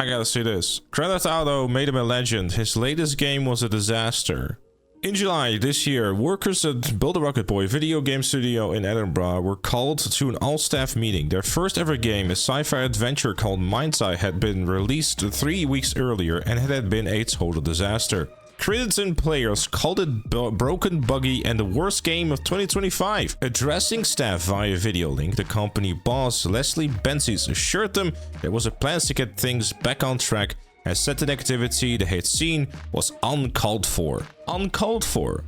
I gotta see this. Grand Theft Auto made him a legend. His latest game was a disaster. In July this year, workers at Build a Rocket Boy video game studio in Edinburgh were called to an all-staff meeting. Their first ever game, a sci-fi adventure called Mindseye, had been released 3 weeks earlier and had been a total disaster. Critics and players called it broken, buggy, and the worst game of 2025. Addressing staff via video link, the company boss Leslie Benzies assured them there was a plan to get things back on track, and said the negativity they had seen was uncalled for. Uncalled for.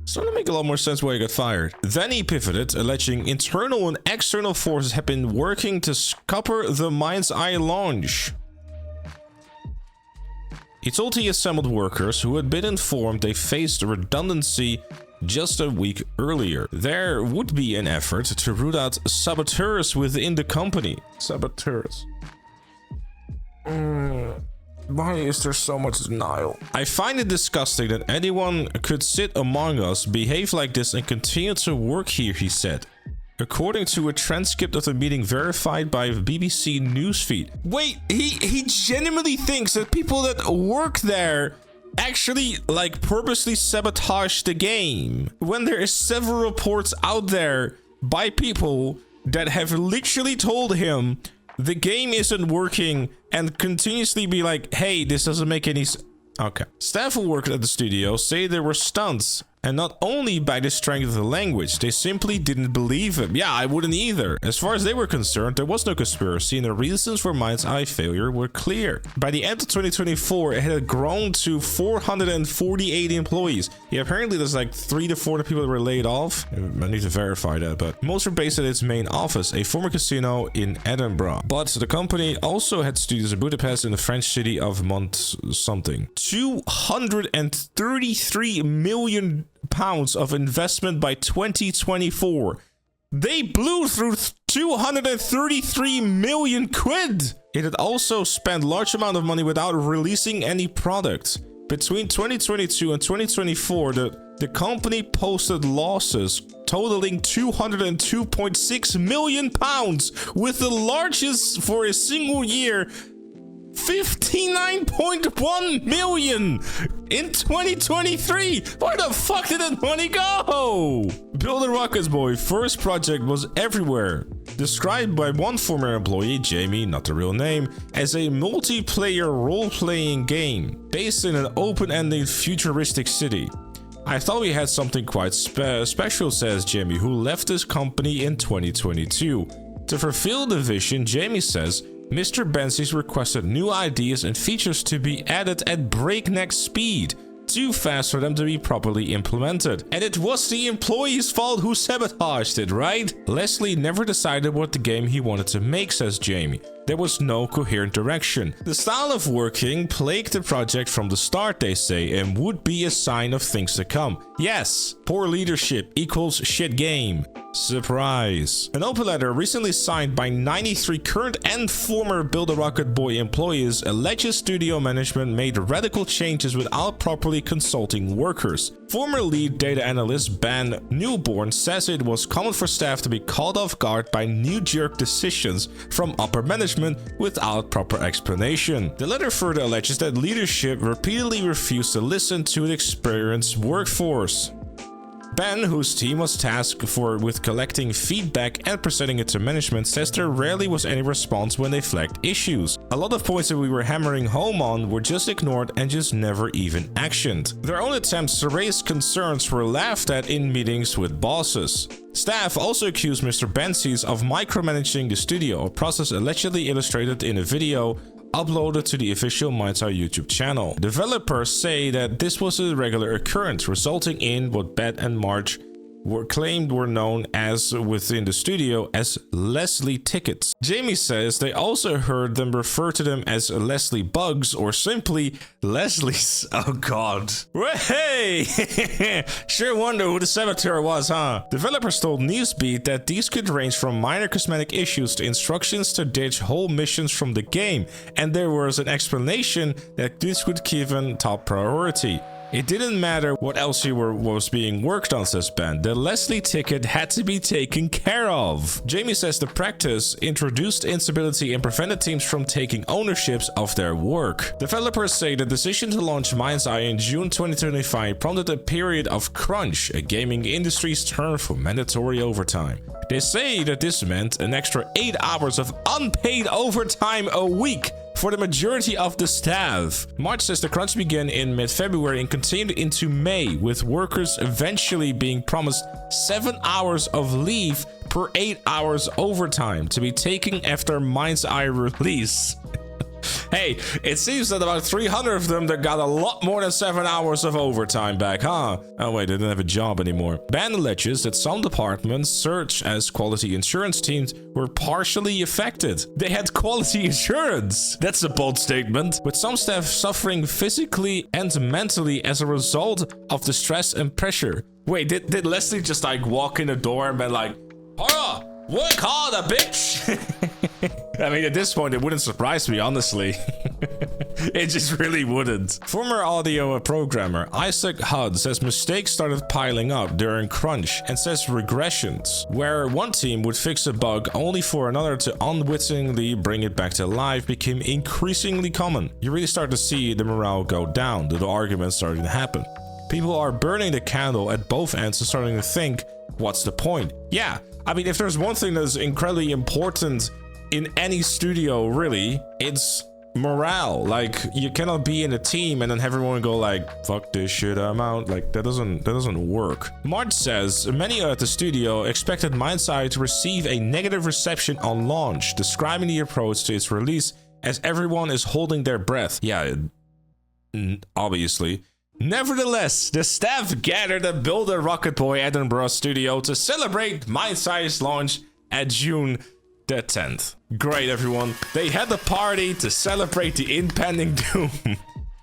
Starting to make a lot more sense why he got fired. Then he pivoted, alleging internal and external forces had been working to scupper the Mindseye launch. He told the assembled workers, who had been informed they faced redundancy just a week earlier, there would be an effort to root out saboteurs within the company. Saboteurs. Why is there so much denial? I find it disgusting that anyone could sit among us, behave like this, and continue to work here, he said. According to a transcript of the meeting verified by BBC Newsbeat. Wait, he genuinely thinks that people that work there actually like purposely sabotage the game, when there is several reports out there by people that have literally told him the game isn't working and continuously be like, hey, this doesn't make any sense. Okay. Staff who worked at the studio say there were stunts, and not only by the strength of the language, they simply didn't believe him. Yeah, I wouldn't either. As far as they were concerned, there was no conspiracy, and the reasons for Mindseye failure were clear. By the end of 2024, it had grown to 448 employees. Yeah, apparently there's like 300 to 400 people that were laid off. I need to verify that, but most were based at its main office, a former casino in Edinburgh. But the company also had studios in Budapest in the French city of Mont something. 233 million pounds of investment by 2024. They blew through 233 million quid. It had also spent large amount of money without releasing any product. Between 2022 and 2024, the company posted losses totaling 202.6 million pounds, with the largest for a single year 59.1 million in 2023. Where the fuck did that money go? Build a Rocket Boy first project was everywhere. Described by one former employee, Jamie, not the real name, as a multiplayer role-playing game based in an open-ended futuristic city. I thought we had something quite special, says Jamie, who left this company in 2022. To fulfill the vision, Jamie says, Mr. Benzies requested new ideas and features to be added at breakneck speed, too fast for them to be properly implemented. And it was the employee's fault who sabotaged it, right? Leslie never decided what the game he wanted to make, says Jamie. There was no coherent direction. The style of working plagued the project from the start, they say, and would be a sign of things to come. Yes, poor leadership equals shit game. Surprise. An open letter recently signed by 93 current and former Build a Rocket Boy employees alleges studio management made radical changes without properly consulting workers. Former lead data analyst Ben Newborn says it was common for staff to be caught off guard by knee-jerk decisions from upper management without proper explanation. The letter further alleges that leadership repeatedly refused to listen to the experienced workforce. Ben, whose team was tasked with collecting feedback and presenting it to management, says there rarely was any response when they flagged issues. A lot of points that we were hammering home on were just ignored and just never even actioned. Their own attempts to raise concerns were laughed at in meetings with bosses. Staff also accused Mr. Benzies of micromanaging the studio, a process allegedly illustrated in a video uploaded to the official Mindseye YouTube channel. Developers say that this was a regular occurrence, resulting in what Bet and March were claimed were known as within the studio as Leslie tickets. Jamie says they also heard them refer to them as Leslie bugs or simply Leslie's. Oh god. Hey! Sure wonder who the saboteur was, huh? Developers told Newsbeat that these could range from minor cosmetic issues to instructions to ditch whole missions from the game, and there was an explanation that this would given top priority. It didn't matter what else was being worked on, says Ben. The Leslie ticket had to be taken care of. Jamie says the practice introduced instability and prevented teams from taking ownerships of their work. Developers say the decision to launch Mindseye in June 2025 prompted a period of crunch, a gaming industry's term for mandatory overtime. They say that this meant an extra 8 hours of unpaid overtime a week for the majority of the staff. March says the crunch began in mid-February and continued into May, with workers eventually being promised 7 hours of leave per 8 hours overtime to be taken after Mindseye release. Hey, it seems that about 300 of them that got a lot more than 7 hours of overtime back, huh? Oh wait, they didn't have a job anymore. Ben alleges that some departments, such as quality insurance teams, were partially affected. They had quality insurance! That's a bold statement. With some staff suffering physically and mentally as a result of the stress and pressure. Wait, did Leslie just like walk in the door and be like, "Hurrah! Work harder, bitch!" I mean, at this point, it wouldn't surprise me, honestly. It just really wouldn't. Former audio programmer Isaac Hudd says mistakes started piling up during crunch and says regressions, where one team would fix a bug only for another to unwittingly bring it back to life, became increasingly common. You really start to see the morale go down, the arguments starting to happen. People are burning the candle at both ends and starting to think, what's the point? Yeah, I mean, if there's one thing that's incredibly important in any studio, really, it's morale. Like, you cannot be in a team and then have everyone go like, fuck this shit, I'm out. Like, that doesn't work. Marge says many at the studio expected Mindseye to receive a negative reception on launch, describing the approach to its release as everyone is holding their breath. Yeah, obviously. Nevertheless, the staff gathered at Builder Rocket Boy Edinburgh studio to celebrate Mindseye's launch at June the 10th. Great, everyone. They had a party to celebrate the impending doom.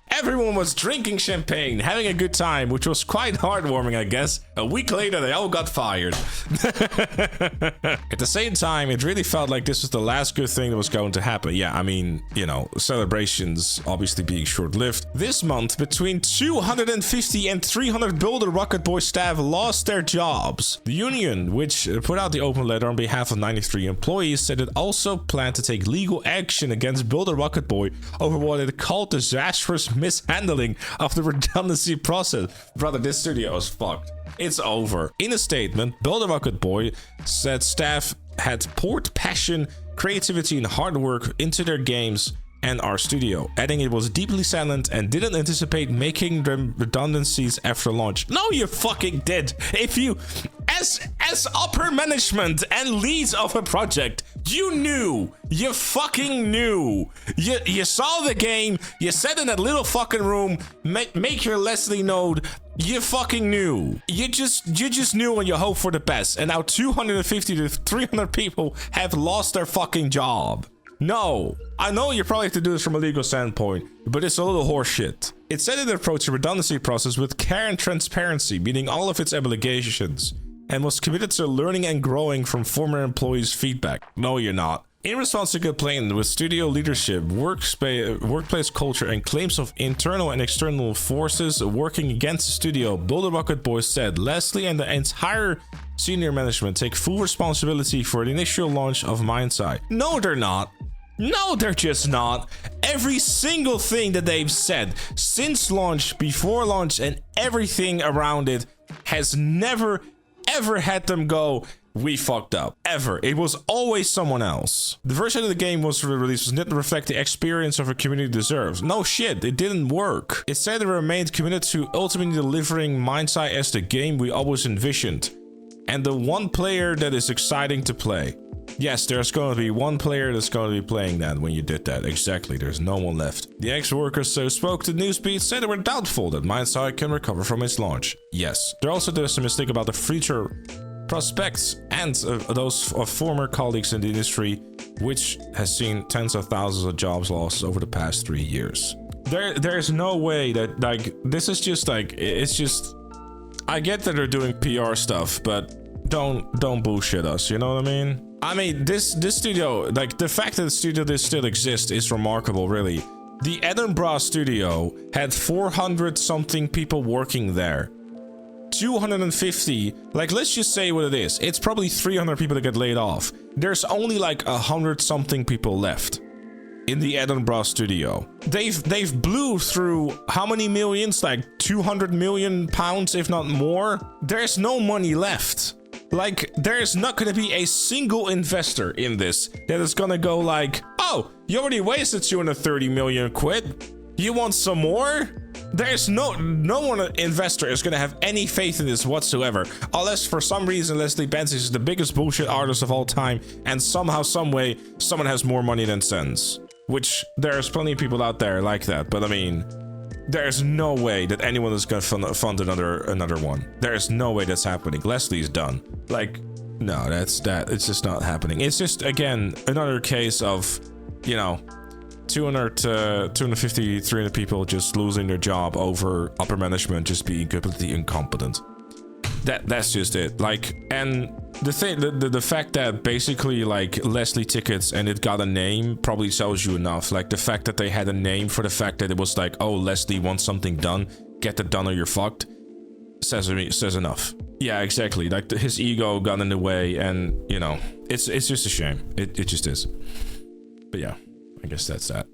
Everyone was drinking champagne, having a good time, which was quite heartwarming, I guess. A week later, they all got fired. At the same time, it really felt like this was the last good thing that was going to happen. Yeah, I mean, you know, celebrations obviously being short-lived. This month, between 250 and 300 Builder Rocket Boy staff lost their jobs. The union, which put out the open letter on behalf of 93 employees, said it also planned to take legal action against Builder Rocket Boy over what it called disastrous mishandling of the redundancy process. Brother, this studio is fucked. It's over. In a statement, Builder Rocket Boy said staff had poured passion, creativity, and hard work into their games and our studio, adding it was deeply saddened and didn't anticipate making the redundancies after launch. No, you fucking did. If you, as upper management and leads of a project, you knew. You fucking knew. You saw the game. You sat in that little fucking room. Make your Leslie node. You fucking knew. You just knew and you hope for the best. And now 250 to 300 people have lost their fucking job. No, I know you probably have to do this from a legal standpoint, but it's a little horseshit. It said it approached the redundancy process with care and transparency, meeting all of its obligations, and was committed to learning and growing from former employees' feedback. No, you're not. In response to complaints with studio leadership, workplace culture, and claims of internal and external forces working against the studio, Builder Rocket Boy said Leslie and the entire senior management take full responsibility for the initial launch of Mindseye. No, they're not. No, they're just not. Every single thing that they've said since launch, before launch, and everything around it has never, ever had them go, we fucked up. Ever. It was always someone else. The version of the game was released didn't reflect the experience of a community deserves. No shit, it didn't work. It said it remained committed to ultimately delivering Mindseye as the game we always envisioned, and the one player that is exciting to play. Yes, there's going to be one player that's going to be playing that when you did that. Exactly, there's no one left. The ex-workers who spoke to Newsbeat said they were doubtful that Mindseye can recover from its launch. Yes, they're also optimistic about the future prospects and those of former colleagues in the industry, which has seen tens of thousands of jobs lost over the past 3 years. There's no way that, like, this is just like, it's just, I get that they're doing PR stuff, but don't bullshit us, you know what I mean? I mean, this studio, like, the fact that the studio still exists is remarkable, really. The Edinburgh studio had 400 something people working there. 250, like, let's just say what it is. It's probably 300 people that get laid off. There's only like 100 something people left in the Edinburgh studio. They've blew through how many millions? Like 200 million pounds, if not more. There's no money left. Like, there's not gonna be a single investor in this that is gonna go like, oh, you already wasted 230 million quid. You want some more? There's no one investor is gonna have any faith in this whatsoever, unless for some reason Leslie Benz is the biggest bullshit artist of all time, and somehow, some way, someone has more money than sense. Which there's plenty of people out there like that, but I mean, there's no way that anyone is gonna fund another one. There's no way that's happening. Leslie's done. Like, no, it's just not happening. It's just, again, another case of, you know, 250, 300 people just losing their job over upper management just being completely incompetent. That's just it. Like, and the thing, the fact that basically like Leslie tickets and it got a name probably tells you enough. Like the fact that they had a name for the fact that it was like, oh, Leslie wants something done, get it done or you're fucked, says enough. Yeah, exactly. Like his ego got in the way, and you know, it's just a shame. It just is. But yeah, I guess that's that.